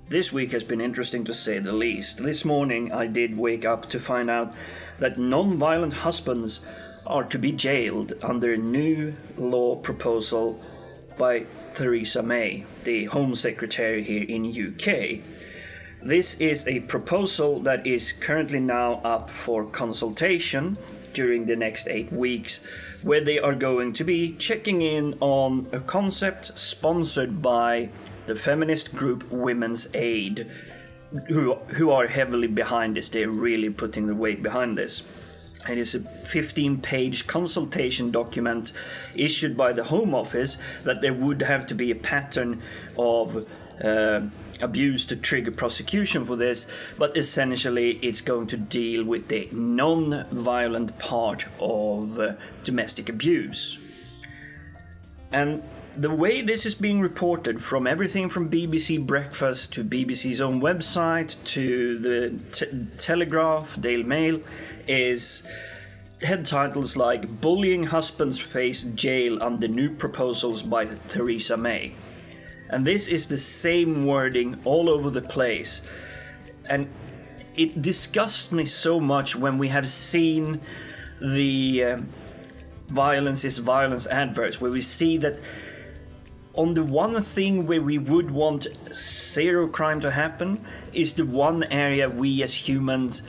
This week has been interesting to say the least. This morning I did wake up to find out that non-violent husbands are to be jailed under a new law proposal by Theresa May, the Home Secretary here in UK. This is a proposal that is currently now up for consultation during the next 8 weeks, where they are going to be checking in on a concept sponsored by the feminist group Women's Aid, who are heavily behind this. They're really putting the weight behind this. It is a 15-page consultation document issued by the Home Office that there would have to be a pattern of abuse to trigger prosecution for this, but essentially it's going to deal with the non-violent part of domestic abuse. And the way this is being reported, from everything from BBC Breakfast to BBC's own website to the Telegraph, Daily Mail, is head titles like "Bullying Husbands Face Jail Under New Proposals by Theresa May." And this is the same wording all over the place. And it disgusts me so much when we have seen the violence is violence adverts, where we see that on the one thing where we would want zero crime to happen is the one area we as humans,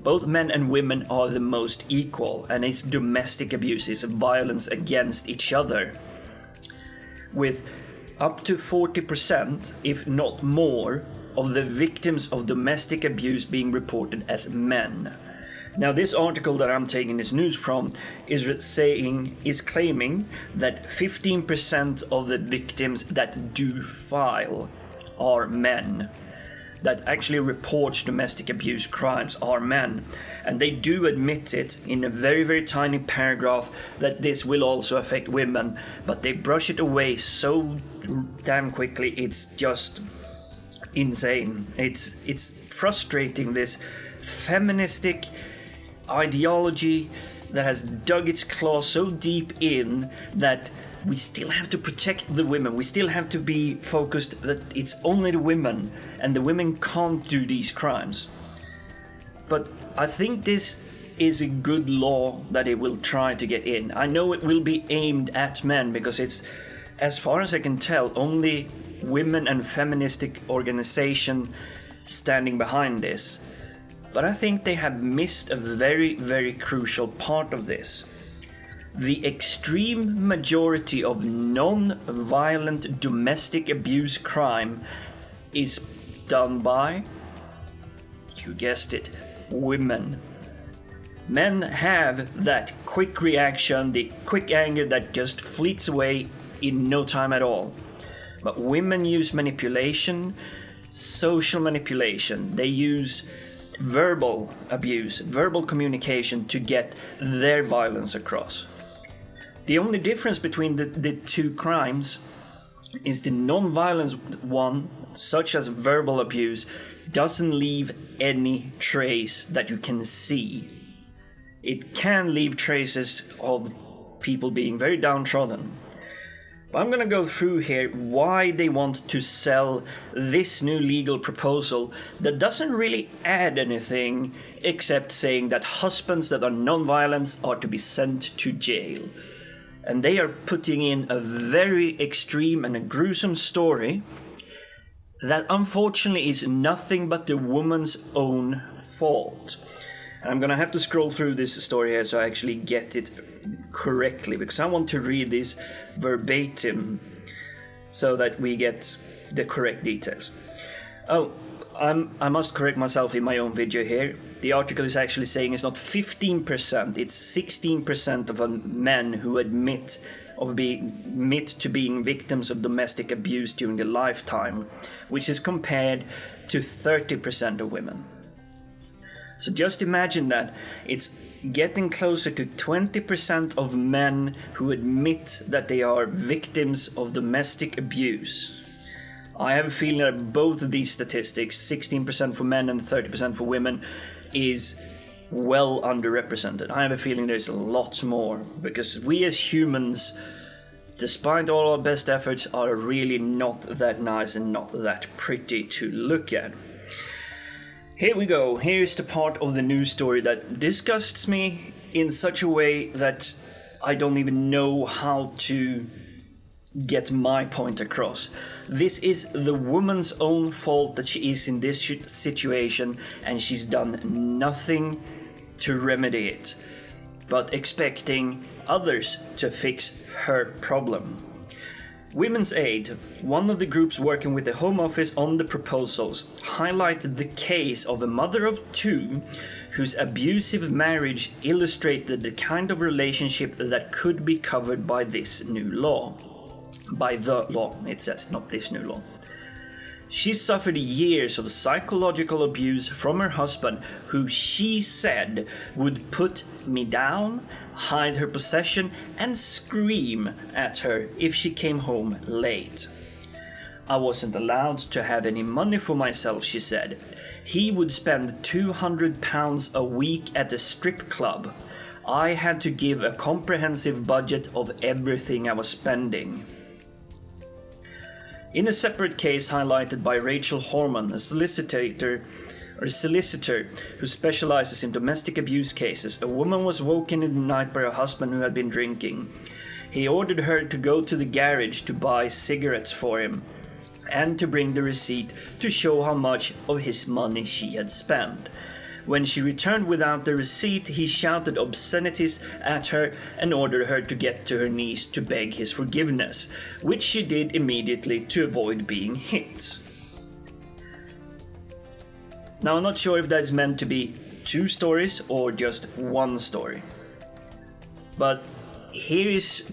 both men and women, are the most equal, and it's domestic abuse, it's violence against each other. With up to 40%, if not more, of the victims of domestic abuse being reported as men. Now, this article that I'm taking this news from is claiming that 15% of the victims that do file are men, that actually report domestic abuse crimes are men. And they do admit it in a very, very tiny paragraph that this will also affect women, but they brush it away so damn quickly, it's just insane. It's frustrating, this feministic ideology that has dug its claws so deep in that we still have to protect the women. We still have to be focused that it's only the women, and the women can't do these crimes. But I think this is a good law that it will try to get in. I know it will be aimed at men because it's, as far as I can tell, only women and feministic organization standing behind this. But I think they have missed a very, very crucial part of this. The extreme majority of non-violent domestic abuse crime is done by, you guessed it, women. Men have that quick reaction, the quick anger that just fleets away in no time at all. But women use manipulation, social manipulation. They use verbal abuse, verbal communication to get their violence across. The only difference between the two crimes is the non-violent one, such as verbal abuse, doesn't leave any trace that you can see. It can leave traces of people being very downtrodden. But I'm gonna go through here why they want to sell this new legal proposal that doesn't really add anything except saying that husbands that are non-violent are to be sent to jail. And they are putting in a very extreme and a gruesome story that unfortunately is nothing but the woman's own fault. And I'm gonna have to scroll through this story here so I actually get it correctly, because I want to read this verbatim so that we get the correct details. Oh, I must correct myself in my own video here. The article is actually saying it's not 15%, it's 16% of men who admit to being victims of domestic abuse during their lifetime, which is compared to 30% of women. So just imagine that it's getting closer to 20% of men who admit that they are victims of domestic abuse. I have a feeling that both of these statistics, 16% for men and 30% for women, is well underrepresented. I have a feeling there's lots more, because we as humans despite all our best efforts, are really not that nice and not that pretty to look at. Here we go. Here's the part of the news story that disgusts me in such a way that I don't even know how to get my point across. This is the woman's own fault that she is in this situation, and she's done nothing to remedy it, but expecting others to fix her problem. Women's Aid, one of the groups working with the Home Office on the proposals, highlighted the case of a mother of two whose abusive marriage illustrated the kind of relationship that could be covered by this new law. By the law, it says, not this new law. She suffered years of psychological abuse from her husband, who she said would put me down, hide her possession, and scream at her if she came home late. I wasn't allowed to have any money for myself, she said. He would spend £200 a week at a strip club. I had to give a comprehensive budget of everything I was spending. In a separate case highlighted by Rachel Horman, a solicitor who specializes in domestic abuse cases, a woman was woken in the night by her husband who had been drinking. He ordered her to go to the garage to buy cigarettes for him and to bring the receipt to show how much of his money she had spent. When she returned without the receipt, he shouted obscenities at her and ordered her to get to her knees to beg his forgiveness, which she did immediately to avoid being hit. Now, I'm not sure if that's meant to be two stories or just one story. But here is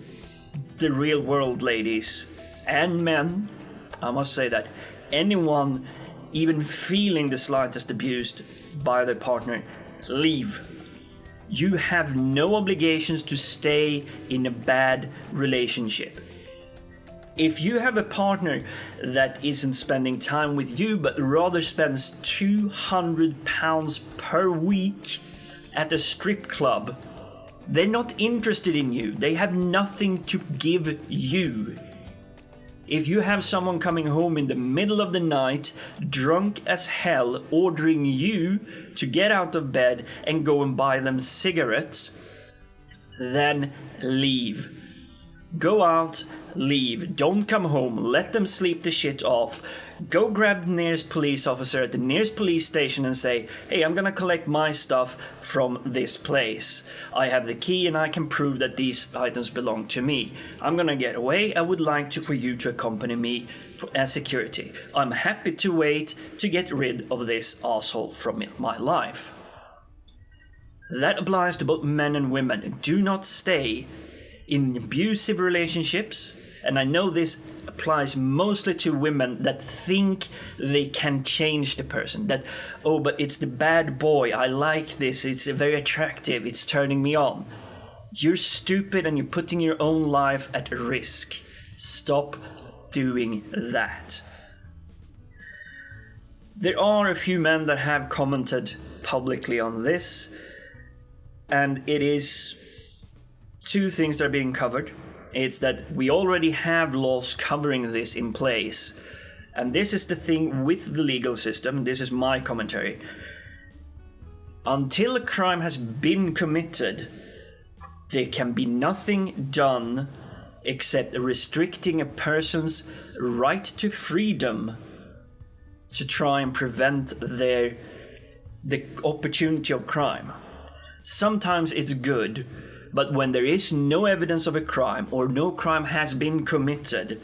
the real world, ladies and men. I must say that anyone even feeling the slightest abused by their partner, leave. You have no obligations to stay in a bad relationship. If you have a partner that isn't spending time with you but rather spends £200 per week at a strip club, they're not interested in you. They have nothing to give you. If you have someone coming home in the middle of the night, drunk as hell, ordering you to get out of bed and go and buy them cigarettes, then leave. Go out, leave. Don't come home. Let them sleep the shit off. Go grab the nearest police officer at the nearest police station and say, hey, I'm gonna collect my stuff from this place. I have the key and I can prove that these items belong to me. I'm gonna get away. I would like for you to accompany me as security. I'm happy to wait to get rid of this asshole from my life. That applies to both men and women. Do not stay in abusive relationships, and I know this applies mostly to women that think they can change the person, that, oh, but it's the bad boy, I like this, it's very attractive, it's turning me on. You're stupid and you're putting your own life at risk. Stop doing that. There are a few men that have commented publicly on this, and it is two things that are being covered. It's that we already have laws covering this in place. And this is the thing with the legal system. This is my commentary. Until a crime has been committed, there can be nothing done except restricting a person's right to freedom to try and prevent the opportunity of crime. Sometimes it's good, but when there is no evidence of a crime or no crime has been committed,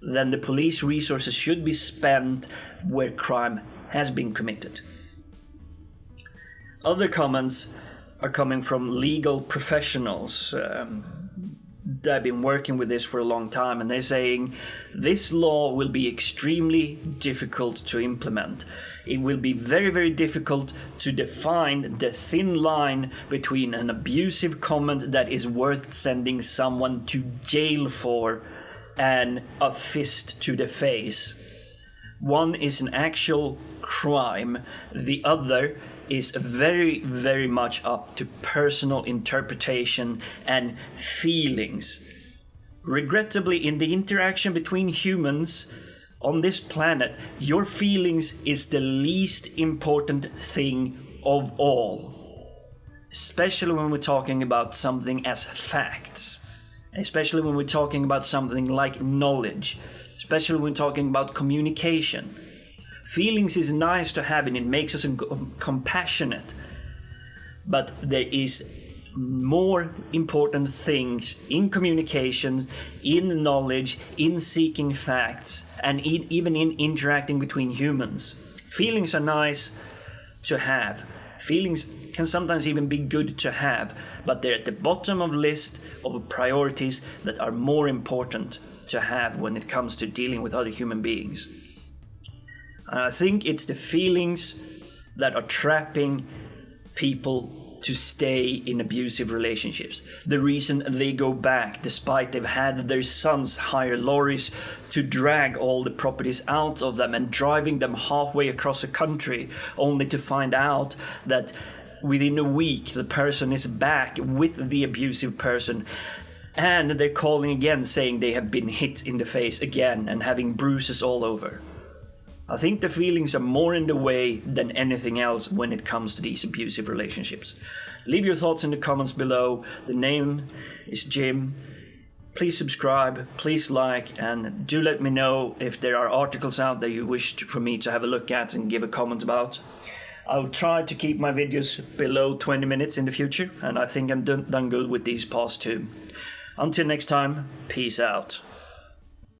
then the police resources should be spent where crime has been committed. Other comments are coming from legal professionals that have been working with this for a long time, and they're saying this law will be extremely difficult to implement. It will be very, very difficult to define the thin line between an abusive comment that is worth sending someone to jail for and a fist to the face. One is an actual crime, the other is very, very much up to personal interpretation and feelings. Regrettably, in the interaction between humans on this planet, your feelings is the least important thing of all. Especially when we're talking about something as facts. Especially when we're talking about something like knowledge. Especially when we're talking about communication. Feelings is nice to have and it makes us compassionate. But there is more important things in communication, in knowledge, in seeking facts, and even in interacting between humans. Feelings are nice to have. Feelings can sometimes even be good to have, but they're at the bottom of the list of priorities that are more important to have when it comes to dealing with other human beings. And I think it's the feelings that are trapping people to stay in abusive relationships. The reason they go back, despite they've had their sons hire lorries to drag all the properties out of them and driving them halfway across the country, only to find out that within a week the person is back with the abusive person, and they're calling again saying they have been hit in the face again and having bruises all over. I think the feelings are more in the way than anything else when it comes to these abusive relationships. Leave your thoughts in the comments below. The name is Jim. Please subscribe, please like, and do let me know if there are articles out there you wish for me to have a look at and give a comment about. I'll try to keep my videos below 20 minutes in the future, and I think I'm done good with these past two. Until next time, peace out.